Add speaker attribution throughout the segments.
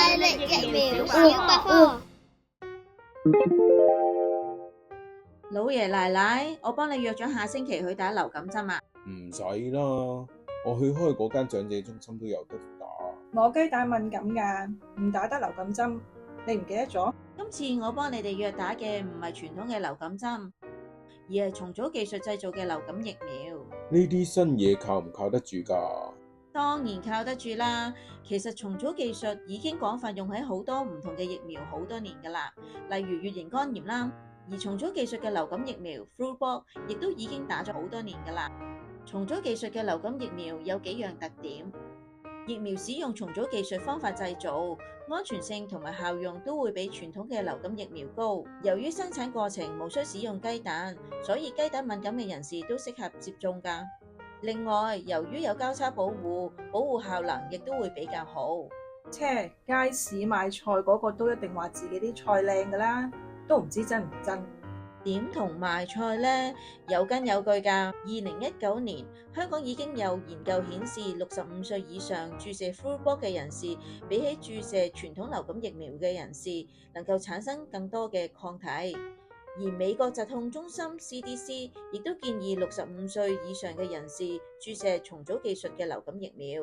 Speaker 1: 快力疫苗小百科。
Speaker 2: 老爺奶奶，我幫你約咗下星期去打流感針啊！
Speaker 3: 唔使啦，我去開嗰間長者中心都有得打。
Speaker 4: 我雞蛋敏感㗎，唔打得流感針，你唔記得咗？
Speaker 2: 今次我幫你哋約打嘅唔係傳統嘅流感針，而係重組技術製造嘅流感疫苗。
Speaker 3: 呢啲新嘢靠唔靠得住㗎？
Speaker 2: 當然靠得住啦。其實重組技術已經廣泛用喺好多唔同嘅疫苗好多年㗎啦，例如乙型肝炎啦。而重組技術嘅流感疫苗 Flublok 亦都已經打咗好多年㗎啦。重組技術嘅流感疫苗有幾樣特點。疫苗使用重組技術方法製造，安全性同埋效用都會比傳統嘅流感疫苗高。由於生產過程無需使用雞蛋，所以雞蛋敏感嘅人士都適合接種㗎。另外，由於有交叉保護效能亦都會比較好。
Speaker 4: 街市賣菜嗰個都一定話自己啲菜靚㗎啦，都唔知真唔真。
Speaker 2: 點同賣菜呢？有根有據㗎。2019年，香港已經有研究顯示，65歲以上注射 Flublok 嘅人士，比起注射傳統流感疫苗嘅人士，能夠產生更多嘅抗體。而美國疾控中心 CDC 亦都建議65歲以上嘅人士注射重組技術嘅流感疫苗。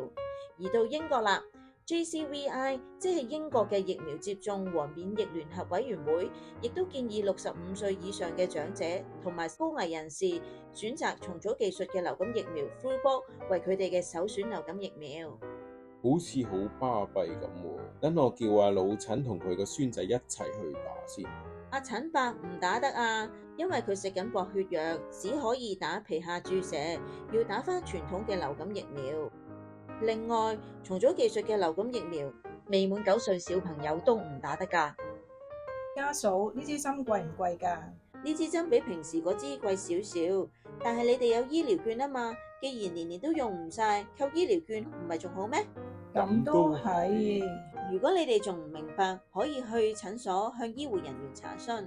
Speaker 2: 而到英國啦，JCVI 即係英國嘅疫苗接種和免疫聯合委員會，亦都建議65歲以上嘅長者同埋高危人士選擇重組技術嘅流感疫苗 Flublok 為佢哋嘅首選流感疫苗。
Speaker 3: 好似好巴閉咁喎，等我叫阿老陳同佢個孫仔一齊去打先。
Speaker 2: 阿陳伯唔打得啊，因為佢食緊薄血藥，只可以打皮下注射，要打返傳統嘅流感疫苗。另外，重組技術嘅流感疫苗，未滿9歲小朋友都唔打得㗎。
Speaker 4: 家嫂，呢支針貴唔貴㗎？
Speaker 2: 呢支針比平時嗰支貴少少，但係你哋有醫療券啊嘛，既然年年都用唔晒，扣醫療券唔係仲好咩？
Speaker 4: 咁都係。
Speaker 2: 如果你哋仲唔明白，可以去診所向醫護人員查詢。